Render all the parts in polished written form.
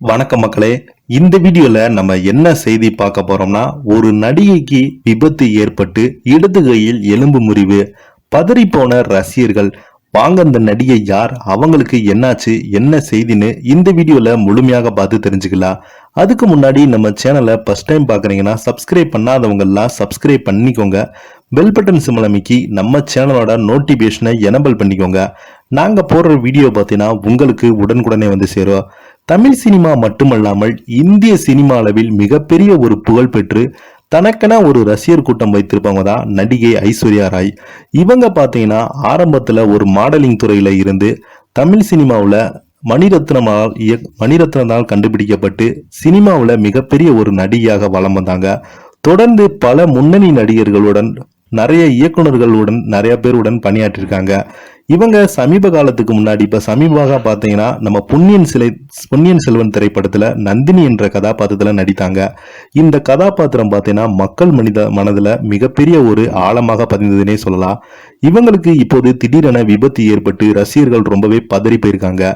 வணக்கம் மக்களே. இந்த வீடியோல நம்ம என்ன செய்தி பார்க்க போறோம்னா, ஒரு நடிகைக்கு விபத்து ஏற்பட்டு இடது கையில் எலும்பு முறிவு, பதறி போன ரசிகர்கள். வாங்க அந்த நடிகை யார், அவங்களுக்கு என்னாச்சு, என்ன செய்தின்னு இந்த வீடியோல முழுமையாக பார்த்து தெரிஞ்சுக்கலாம். அதுக்கு முன்னாடி நம்ம சேனலை ஃபர்ஸ்ட் டைம் பாக்குறீங்கன்னா சப்ஸ்கிரைப் பண்ணாதவங்க எல்லாம் சப்ஸ்கிரைப் பண்ணிக்கோங்க. பெல் பட்டன் சிம்பல் அமைக்கி நம்ம சேனலோட நோட்டிபிகேஷனை எனபிள் பண்ணிக்கோங்க. நாங்க போடுற வீடியோ பார்த்தீங்கன்னா உங்களுக்கு உடனுக்குடனே வந்து சேரும். தமிழ் சினிமா மட்டுமல்லாமல் இந்திய சினிமா அளவில் மிகப்பெரிய ஒரு புகழ் பெற்று தனக்கென ஒரு ரசிகர் கூட்டம் வைத்திருப்பவங்க தான் நடிகை ஐஸ்வர்யா ராய். இவங்க பார்த்தீங்கன்னா ஆரம்பத்தில் ஒரு மாடலிங் துறையில இருந்து தமிழ் சினிமாவில் மணிரத்னத்தால் கண்டுபிடிக்கப்பட்டு சினிமாவில் மிகப்பெரிய ஒரு நடிகையாக வலம் வந்தாங்க. தொடர்ந்து பல முன்னணி நடிகர்களுடன் நிறைய இயக்குநர்களுடன் நிறைய பேருடன் பணியாற்றிருக்காங்க. இவங்க சமீப காலத்துக்கு முன்னாடி இப்ப சமீபமாக பாத்தீங்கன்னா நம்ம பொன்னியின் செல்வன் திரைப்படத்துல நந்தினி என்ற கதாபாத்திரத்துல நடித்தாங்க. இந்த கதாபாத்திரம் பாத்தீங்கன்னா மக்கள் மனதுல மிகப்பெரிய ஒரு ஆழமாக பதிந்ததுன்னே சொல்லலாம். இவங்களுக்கு இப்போது திடீரென விபத்து ஏற்பட்டு ரசிகர்கள் ரொம்பவே பதறி போயிருக்காங்க.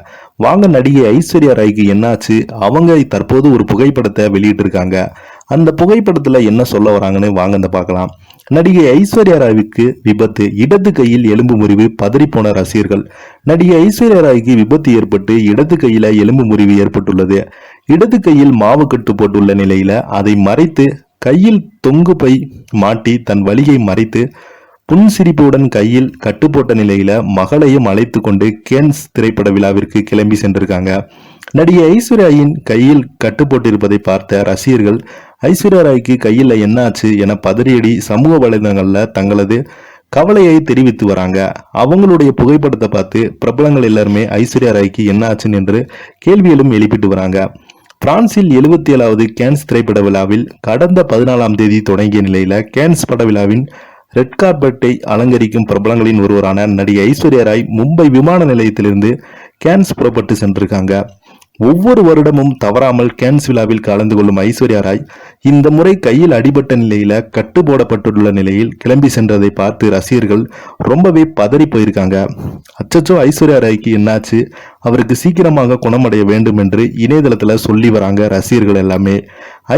வாங்க நடிகை ஐஸ்வர்யா ராய்க்கு என்னாச்சு, அவங்க தற்போது ஒரு புகைப்படத்தை வெளியிட்டு இருக்காங்க. அந்த புகைப்படத்துல என்ன சொல்ல வராங்கன்னு வாங்க பார்க்கலாம். நடிகை ஐஸ்வர்யா ராய்க்கு விபத்து, இடது கையில் எலும்பு முறிவு, பதறி போன ரசிகர்கள். நடிகை ஐஸ்வர்யா ராய்க்கு விபத்து ஏற்பட்டு இடது கையில எலும்பு முறிவு ஏற்பட்டுள்ளது. இடது கையில் மாவு கட்டு போட்டுள்ள நிலையில அதை மறைத்து கையில் தொங்கு பை மாட்டி தன் வலியை மறைத்து புன்சிரிப்புடன் கையில் கட்டு போட்ட நிலையில மகளையும் அழைத்து கொண்டு கேன்ஸ் திரைப்பட விழாவிற்கு கிளம்பி சென்றிருக்காங்க. நடிகை ஐஸ்வர்யாவின் கையில் கட்டு போட்டிருப்பதை பார்த்த ரசிகர்கள் ஐஸ்வர்யா ராய்க்கு கையில் என்ன ஆச்சு என பதறியடி சமூக வலைதளங்கள்ல தங்களது கவலையை தெரிவித்து வராங்க. அவங்களுடைய புகைப்படத்தை பார்த்து பிரபலங்கள் எல்லாருமே ஐஸ்வர்யா ராய்க்கு என்ன ஆச்சுன்னு என்று கேள்விகளும் எழுப்பிட்டு வராங்க. பிரான்சில் 77வது கேன்ஸ் திரைப்பட விழாவில் கடந்த 14ஆம் தேதி தொடங்கிய நிலையில கேன்ஸ் பட விழாவின் ரெட் கார்பெட்டை அலங்கரிக்கும் பிரபலங்களின் ஒருவரான நடிகை ஐஸ்வர்யா ராய் மும்பை விமான நிலையத்திலிருந்து கேன்ஸ் புறப்பட்டு சென்றிருக்காங்க. ஒவ்வொரு வருடமும் தவறாமல் கேன்ஸ் விழாவில் கலந்து கொள்ளும் ஐஸ்வர்யா ராய் இந்த முறை கையில் அடிபட்ட நிலையில கட்டு போடப்பட்டுள்ள நிலையில் கிளம்பி சென்றதை பார்த்து ரசிகர்கள் ரொம்பவே பதறி போயிருக்காங்க. அச்சச்சோ, ஐஸ்வர்யா ராய்க்கு என்னாச்சு, அவருக்கு சீக்கிரமாக குணமடைய வேண்டும் என்று இணையதளத்துல சொல்லி வராங்க ரசிகர்கள் எல்லாமே.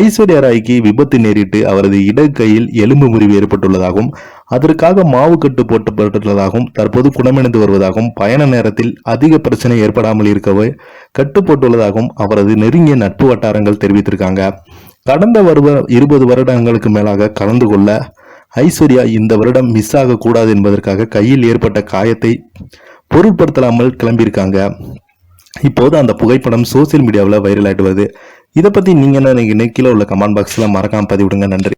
ஐஸ்வர்யா ராய்க்கு விபத்து நேரிட்டு அவரது இடது கையில் எலும்பு முறிவு ஏற்பட்டுள்ளதாகவும் அதற்காக மாவு கட்டு போட்டப்பட்டுள்ளதாகவும் தற்போது குணமடைந்து வருவதாகவும் பயண நேரத்தில் அதிக பிரச்சனை ஏற்படாமல் இருக்கவே கட்டு போட்டுள்ளதாகவும் அவரது நெருங்கிய நட்பு வட்டாரங்கள் தெரிவித்திருக்காங்க. கடந்த 20 வருடங்களுக்கு மேலாக கலந்து கொள்ள ஐஸ்வர்யா இந்த வருடம் மிஸ் ஆக கூடாது என்பதற்காக கையில் ஏற்பட்ட காயத்தை பொருட்படுத்தாமல் கிளம்பியிருக்காங்க. இப்போது அந்த புகைப்படம் சோசியல் மீடியாவில் வைரல் ஆயிட்டு வருது. இதை பத்தி நீங்க என்ன நினைக்கிறீங்க? கீழே உள்ள கமெண்ட் பாக்ஸ்ல மறக்காம பதிவிடுங்க. நன்றி.